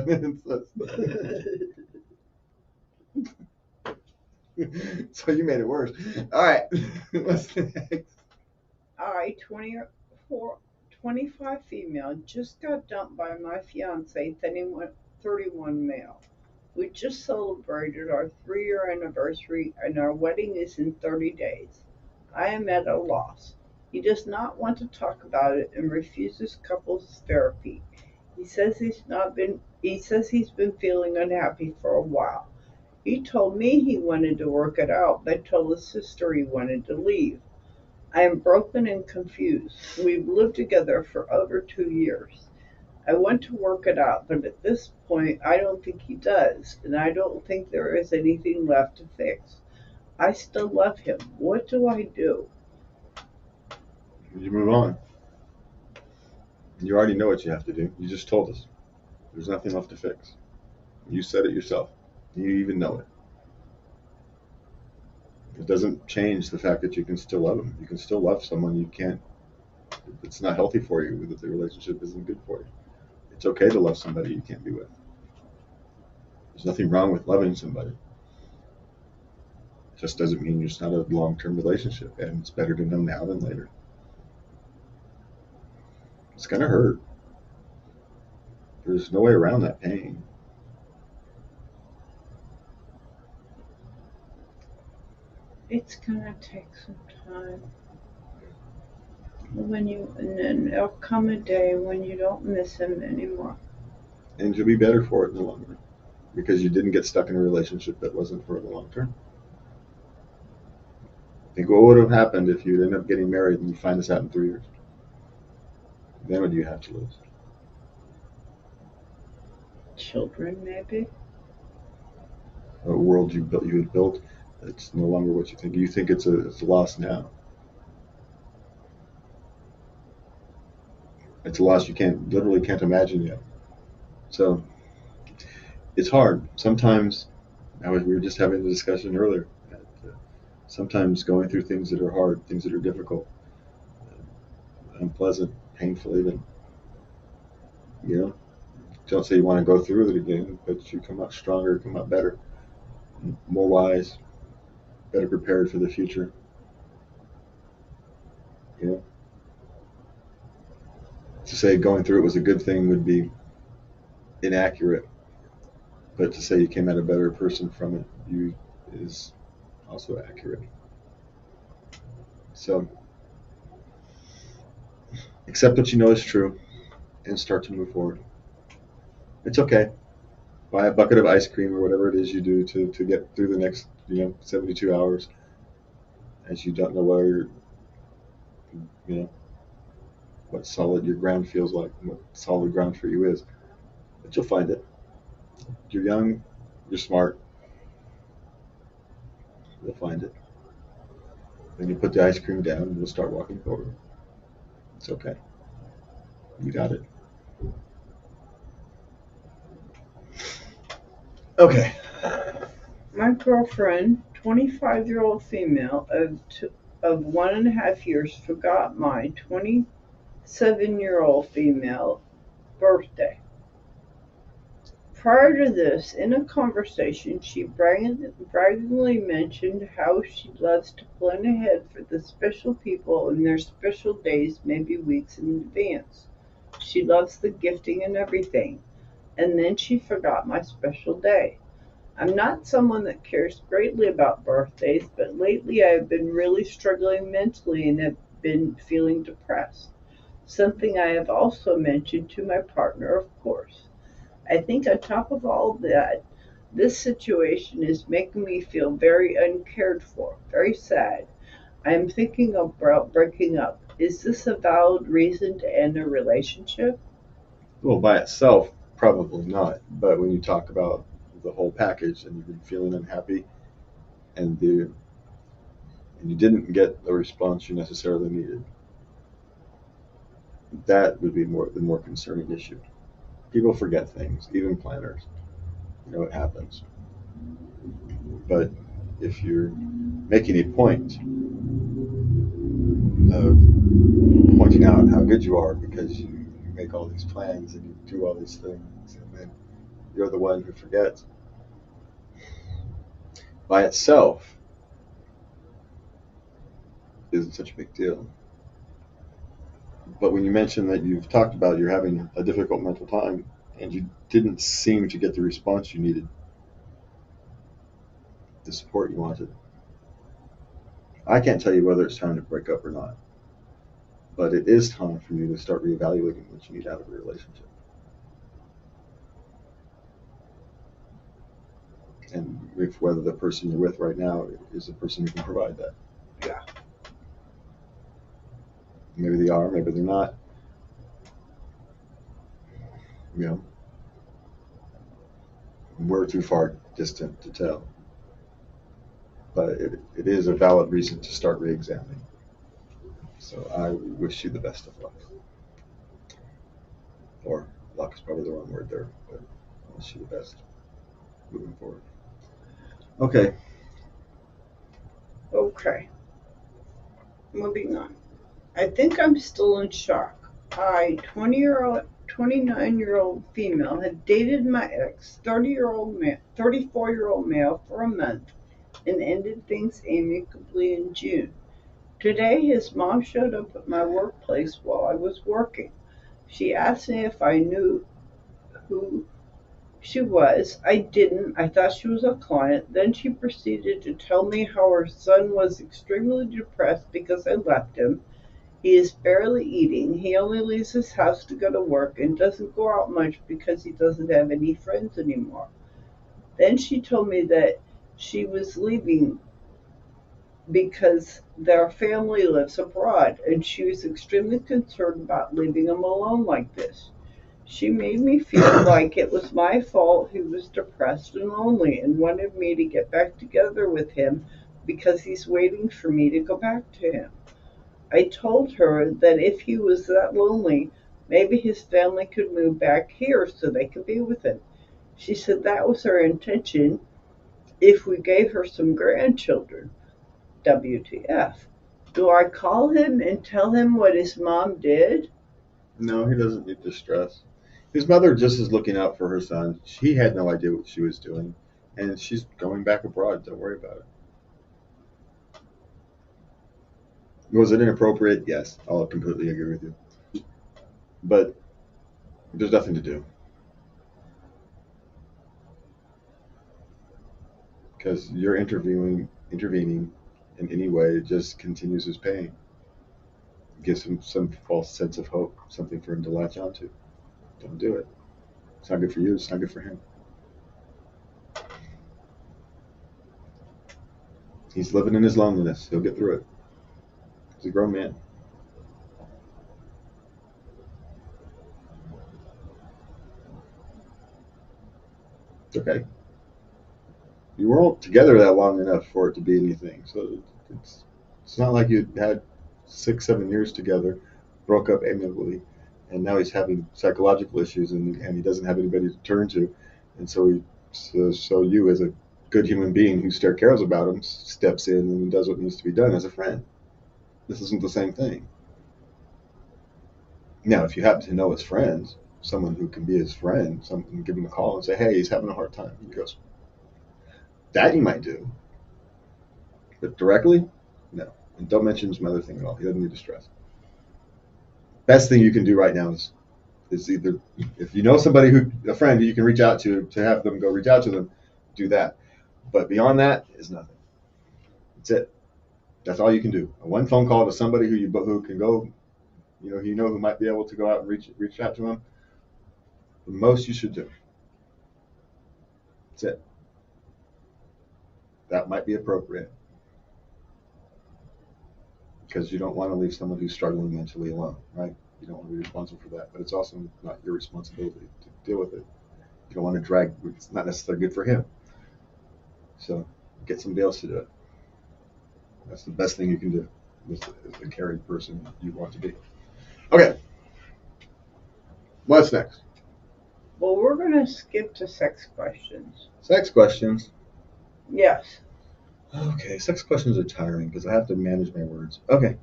So you made it worse. All right. What's next? I, 25 female, just got dumped by my fiance, 31 male. We just celebrated our 3-year anniversary and our wedding is in 30 days. I am at a loss. He does not want to talk about it and refuses couples therapy. He says he's been feeling unhappy for a while. He told me he wanted to work it out, but told his sister he wanted to leave. I am broken and confused. We've lived together for over 2 years. I want to work it out, but at this point I don't think he does, and I don't think there is anything left to fix. I still love him. What do I do? You move on. You already know what you have to do. You just told us. There's nothing left to fix. You said it yourself. You even know it. It doesn't change the fact that you can still love them. You can still love someone you can't. It's not healthy for you. That the relationship isn't good for you. It's okay to love somebody you can't be with. There's nothing wrong with loving somebody. It just doesn't mean it's not a long-term relationship, and it's better to know now than later. It's gonna hurt. There's no way around that pain. It's gonna take some time. And then there'll come a day when you don't miss him anymore. And you'll be better for it in the long run, because you didn't get stuck in a relationship that wasn't for the long term. Think what would have happened if you'd end up getting married and you find this out in 3 years. Then what do you have to lose? Children, maybe. A world you had built, it's no longer what you think. You think it's a loss now. It's a loss you literally can't imagine yet. So it's hard. Sometimes, we were just having a discussion earlier. Sometimes going through things that are hard, things that are difficult, unpleasant, painful even. Don't say you want to go through it again, but you come out stronger, come out better, more wise, better prepared for the future. To say going through it was a good thing would be inaccurate, but to say you came out a better person from it is also accurate. So accept what you know is true and start to move forward. It's okay. Buy a bucket of ice cream or whatever it is you do to get through the next 72 hours, as you don't know where what solid your ground feels like, and what solid ground for you is. But you'll find it. You're young, you're smart. You'll find it. Then you put the ice cream down and you'll start walking forward. It's okay. You got it. Okay. My girlfriend, 25-year-old female of 1.5 years, forgot my 27-year-old female birthday. Prior to this, in a conversation, she braggingly mentioned how she loves to plan ahead for the special people and their special days, maybe weeks in advance. She loves the gifting and everything. And then she forgot my special day. I'm not someone that cares greatly about birthdays, but lately I have been really struggling mentally and have been feeling depressed. Something I have also mentioned to my partner, of course. I think on top of all that, this situation is making me feel very uncared for, very sad. I am thinking about breaking up. Is this a valid reason to end a relationship? Well, by itself, probably not. But when you talk about the whole package, and you've been feeling unhappy, and you didn't get the response you necessarily needed, that would be the more concerning issue. People forget things, even planners. It happens. But if you're making a point of pointing out how good you are because you make all these plans and you do all these things, and then you're the one who forgets, by itself isn't such a big deal. But when you mention that you've talked about you're having a difficult mental time and you didn't seem to get the response you needed, the support you wanted, I can't tell you whether it's time to break up or not, but it is time for you to start reevaluating what you need out of a relationship. And if whether the person you're with right now is the person who can provide that. Yeah. Maybe they are, maybe they're not. We're too far distant to tell. But it is a valid reason to start re-examining. So I wish you the best of luck. Or luck is probably the wrong word there, but I wish you the best moving forward. Okay. Okay. Moving on. I think I'm still in shock. 29-year-old female, had dated my ex, 34-year-old male for a month and ended things amicably in June. Today, his mom showed up at my workplace while I was working. She asked me if I knew who she was. I didn't. I thought she was a client. Then she proceeded to tell me how her son was extremely depressed because I left him. He is barely eating. He only leaves his house to go to work and doesn't go out much because he doesn't have any friends anymore. Then she told me that she was leaving because their family lives abroad and she was extremely concerned about leaving him alone like this. She made me feel like it was my fault he was depressed and lonely and wanted me to get back together with him because he's waiting for me to go back to him. I told her that if he was that lonely, maybe his family could move back here so they could be with him. She said that was her intention if we gave her some grandchildren. WTF. Do I call him and tell him what his mom did? No, he doesn't need to stress. His mother just is looking out for her son. She had no idea what she was doing, and she's going back abroad. Don't worry about it. Was it inappropriate? Yes, I'll completely agree with you. But there's nothing to do. Because you're intervening in any way, it just continues his pain. It gives him some false sense of hope, something for him to latch onto. Don't do it. It's not good for you, it's not good for him. He's living in his loneliness. He'll get through it. He's a grown man. It's okay. You weren't together that long enough for it to be anything. So it's not like you had 6-7 years together, broke up amicably, and now he's having psychological issues and he doesn't have anybody to turn to, and so you as a good human being who still cares about him steps in and does what needs to be done as a friend. This isn't the same thing. Now, if you happen to know his friends, someone who can be his friend, someone give him a call and say, hey, he's having a hard time. He goes, that you might do. But directly, no. And don't mention his mother thing at all. He doesn't need to stress. Best thing you can do right now is either, if you know somebody a friend who you can reach out to have them go reach out to them, do that. But beyond that is nothing. That's it. That's all you can do. A one phone call to somebody who can go, who might be able to go out and reach out to them. The most you should do. That's it. That might be appropriate. Because you don't want to leave someone who's struggling mentally alone, right? You don't want to be responsible for that. But it's also not your responsibility to deal with it. You don't want to drag. It's not necessarily good for him. So get somebody else to do it. That's the best thing you can do as the caring person you want to be. Okay. What's next? Well, we're going to skip to sex questions. Sex questions. Yes. Okay, sex questions are tiring because I have to manage my words. Okay.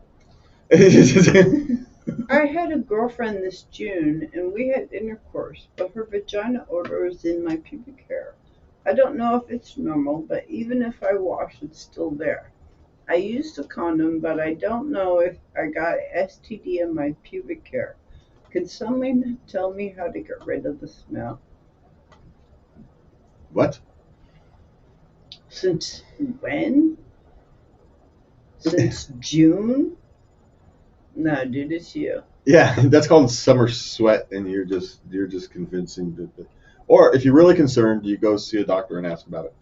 I had a girlfriend this June and we had intercourse, but her vagina odor is in my pubic hair. I don't know if it's normal, but even if I wash, it's still there. I used a condom, but I don't know if I got STD in my pubic hair. Can someone tell me how to get rid of the smell? What? Since when? Since June? No, dude, it's you. Yeah, that's called summer sweat, and you're just convincing that. Or if you're really concerned, you go see a doctor and ask about it.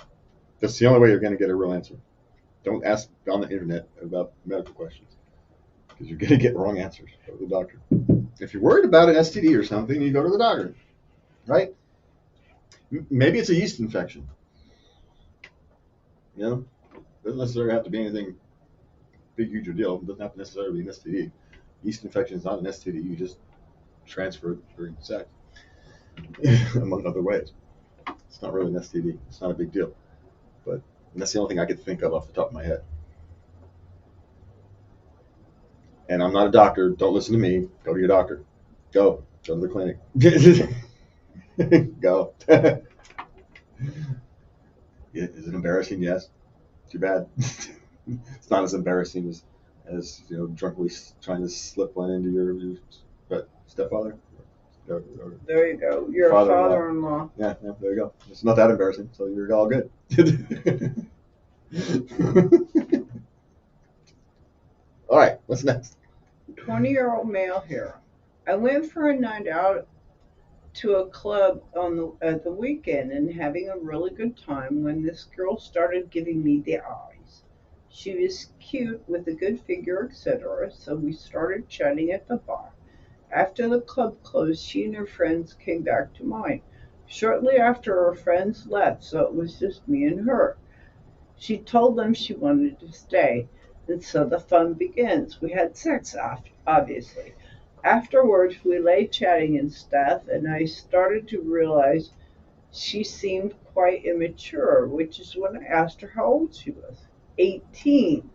That's the only way you're going to get a real answer. Don't ask on the internet about medical questions because you're going to get wrong answers. Go to the doctor. If you're worried about an STD or something, you go to the doctor, right? Maybe it's a yeast infection. You know, doesn't necessarily have to be anything big, huge, or deal. It doesn't have to necessarily be an STD. Yeast infection is not an STD. You just transfer it during sex, among other ways. It's not really an STD. It's not a big deal. But that's the only thing I could think of off the top of my head. And I'm not a doctor. Don't listen to me. Go to your doctor. Go to the clinic. Go. Is it embarrassing? Yes. Too bad. It's not as embarrassing as drunkenly trying to slip one into your stepfather. There you go. Your father-in-law. Yeah, there you go. It's not that embarrassing, so you're all good. All right, what's next? 20-year-old male here. I went for a night out to a club at the weekend and having a really good time when this girl started giving me the eyes. She was cute with a good figure, etc., so we started chatting at the bar. After the club closed, she and her friends came back to mine. Shortly after, her friends left, so it was just me and her. She told them she wanted to stay, and so the fun begins. We had sex, obviously. Afterwards, we lay chatting and stuff, and I started to realize she seemed quite immature, which is when I asked her how old she was. 18.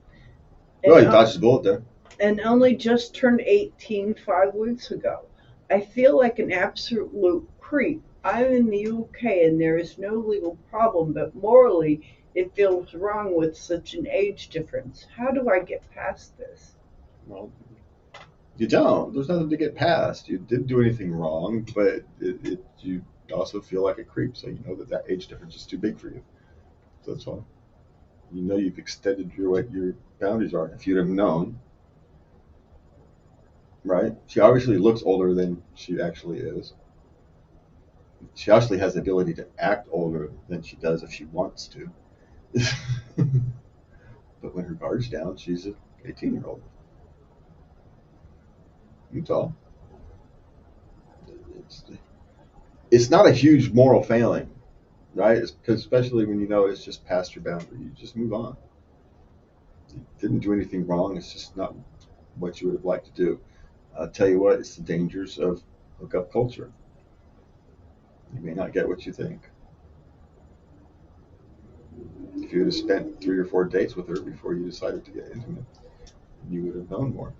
Well, you dodged the bullet there. And only just turned 18 5 weeks ago. I feel like an absolute creep. I'm in the UK and there is no legal problem, but morally it feels wrong with such an age difference. How do I get past this? Well, you don't. There's nothing to get past. You didn't do anything wrong, but you also feel like a creep, so you know that age difference is too big for you. So that's all. You know you've extended what your boundaries are. If you'd have known, right? She obviously looks older than she actually is. She actually has the ability to act older than she does if she wants to. But when her guard's down, she's an 18-year-old. That's all. It's not a huge moral failing, right? It's because especially when you know it's just past your boundary, you just move on. You didn't do anything wrong. It's just not what you would have liked to do. I'll tell you what, it's the dangers of hookup culture. You may not get what you think. If you would have spent 3 or 4 dates with her before you decided to get intimate, you would have known more.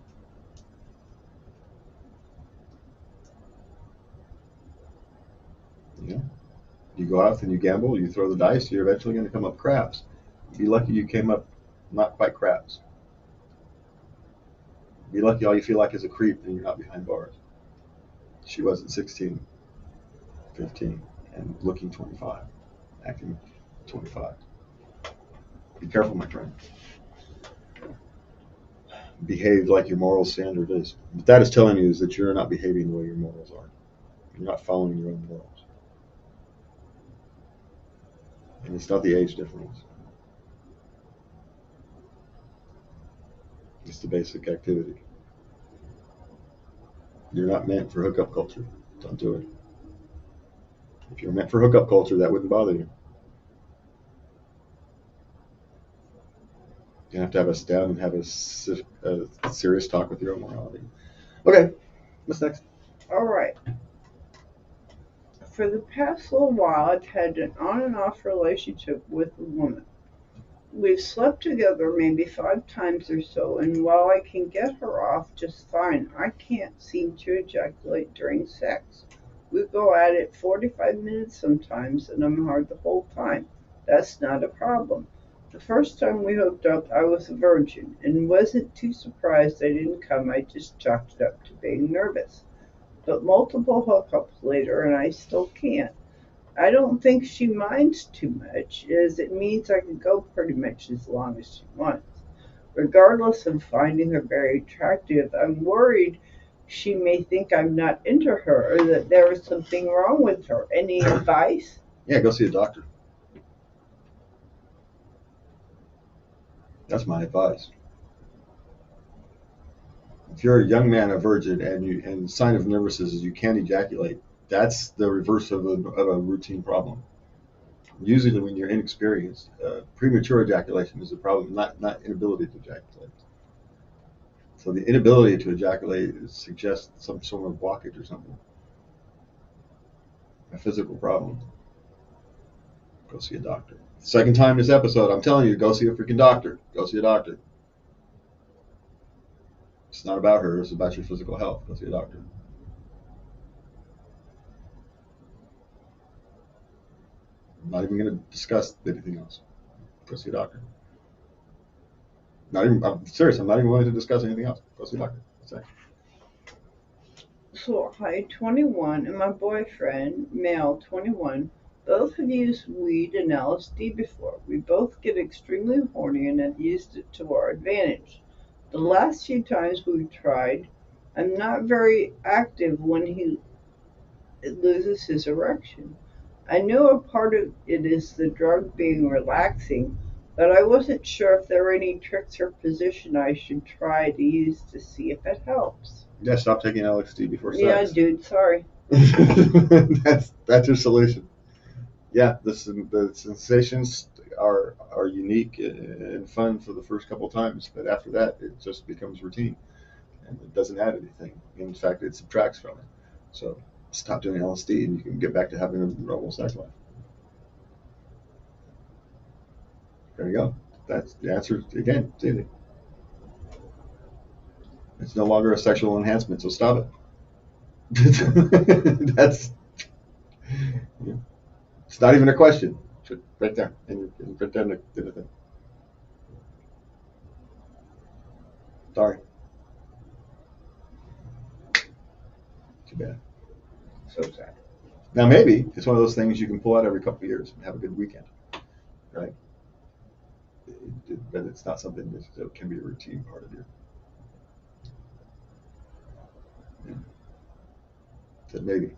You know, you go out and you gamble, you throw the dice, you're eventually going to come up craps. Be lucky you came up not quite craps. Be lucky all you feel like is a creep and you're not behind bars. She wasn't 16, 15, and looking 25, acting 25. Be careful, my friend. Behave like your moral standard is. What that is telling you is that you're not behaving the way your morals are. You're not following your own morals. And it's not the age difference. It's the basic activity. You're not meant for hookup culture. Don't do it. If you're meant for hookup culture, that wouldn't bother you. You have to have a sit down and have a serious talk with your own morality. Okay, what's next? All right. For the past little while, I've had an on and off relationship with a woman. We've slept together maybe 5 times or so, and while I can get her off just fine, I can't seem to ejaculate during sex. We go at it 45 minutes sometimes, and I'm hard the whole time. That's not a problem. The first time we hooked up, I was a virgin, and wasn't too surprised I didn't come. I just chalked it up to being nervous. But multiple hookups later, and I still can't. I don't think she minds too much, as it means I can go pretty much as long as she wants. Regardless of finding her very attractive, I'm worried she may think I'm not into her or that there is something wrong with her. Any advice? Yeah, go see a doctor. That's my advice. If you're a young man, a virgin, and the sign of nervousness is you can't ejaculate, that's the reverse of a routine problem. Usually, when you're inexperienced, premature ejaculation is a problem, not inability to ejaculate. So the inability to ejaculate suggests some sort of blockage or something, a physical problem. Go see a doctor. Second time this episode, I'm telling you, go see a freaking doctor. Go see a doctor. It's not about her. It's about your physical health. Go see a doctor. I'm not even going to discuss anything else. Go see a doctor. I'm serious. I'm not even willing to discuss anything else. Go see a doctor. So, hi, 21, and my boyfriend, male, 21, both have used weed and LSD before. We both get extremely horny and have used it to our advantage. The last few times we've tried, I'm not very active when he loses his erection. I know a part of it is the drug being relaxing, but I wasn't sure if there were any tricks or position I should try to use to see if it helps. Yeah, stop taking LSD before sex. Yeah, dude, sorry. That's your solution. Yeah, the sensations are unique and fun for the first couple times, but after that, it just becomes routine, and it doesn't add anything. In fact, it subtracts from it. So stop doing LSD, and you can get back to having a normal sex life. There you go. That's the answer. Again, it's easy. It's no longer a sexual enhancement, so stop it. That's. Yeah. It's not even a question. It's right there, and right there in the thing. Sorry. Too bad. So sad. Now maybe it's one of those things you can pull out every couple of years and have a good weekend, right? But it's not something that can be a routine part of you. Yeah. So maybe.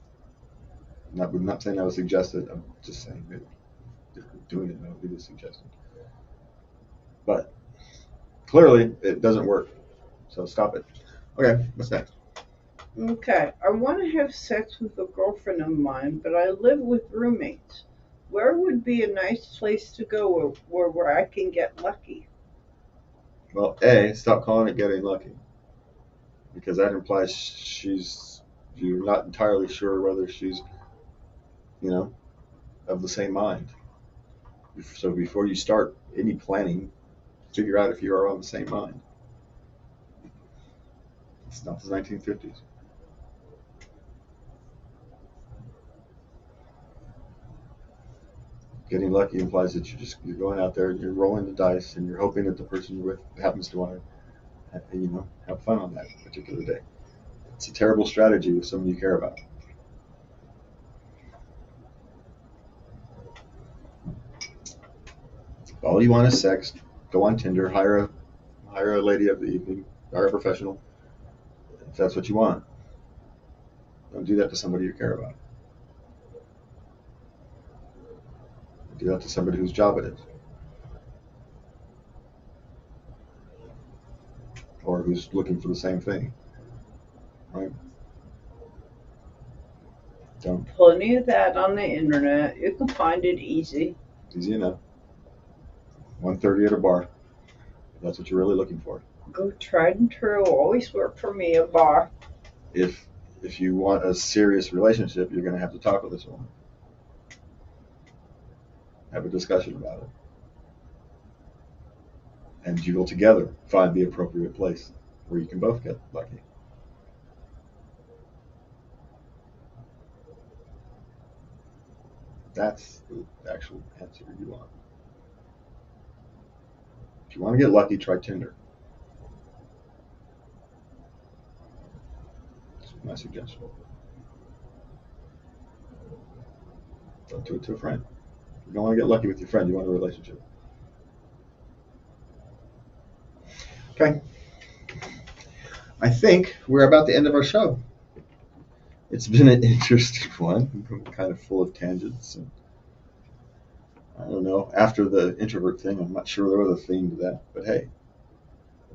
I'm not saying I would suggest it. I'm just saying maybe. If you're doing it, that would be the suggestion. But clearly, it doesn't work. So stop it. Okay, what's next? Okay, I want to have sex with a girlfriend of mine, but I live with roommates. Where would be a nice place to go where I can get lucky? Well, stop calling it getting lucky, because that implies you're not entirely sure whether she's, of the same mind. So before you start any planning, figure out if you are on the same mind. It's not the 1950s. Getting lucky implies that you're going out there, you're rolling the dice, and you're hoping that the person you're with happens to want to, have fun on that particular day. It's a terrible strategy with someone you care about. If all you want is sex, go on Tinder, hire a lady of the evening, hire a professional, if that's what you want. Don't do that to somebody you care about. Do that to somebody whose job it is, or who's looking for the same thing, right? Don't. Plenty of that on the internet. You can find it easy. Easy enough. 1:30 at a bar. That's what you're really looking for. Go tried and true. Always work for me, a bar. If you want a serious relationship, you're going to have to talk with this woman. Have a discussion about it. And you will together find the appropriate place where you can both get lucky. That's the actual answer you want. If you want to get lucky, try Tinder. That's my suggestion. Don't do it to a friend. You don't want to get lucky with your friend, you want a relationship. Okay. I think we're about the end of our show. It's been an interesting one. I'm kind of full of tangents. And I don't know. After the introvert thing, I'm not sure there was a theme to that. But hey,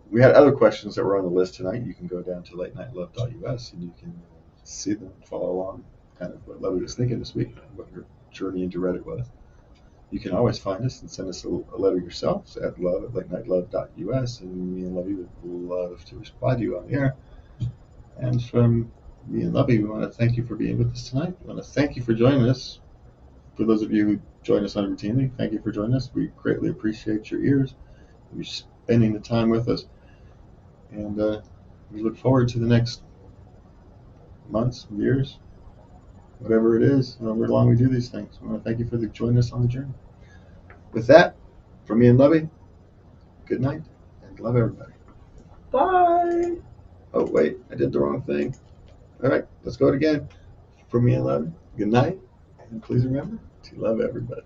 we had other questions that were on the list tonight. You can go down to latenightLove.us and you can see them, follow along, kind of what Lubby was thinking this week, what her journey into Reddit was. You can always find us and send us a letter yourself at love@latenightLove.us, and me and Lubby would love to respond to you on the air. And from me and Lubby, we want to thank you for being with us tonight. We want to thank you for joining us. For those of you who join us on routinely, thank you for joining us. We greatly appreciate your ears, you spending the time with us, and we look forward to the next months, years, whatever it is, however long we do these things. I want to thank you for joining us on the journey. With that, from me and Lubby, good night, and love everybody. Bye. Oh, wait, I did the wrong thing. All right, let's go it again. From me and Lubby, good night, and please remember to love everybody.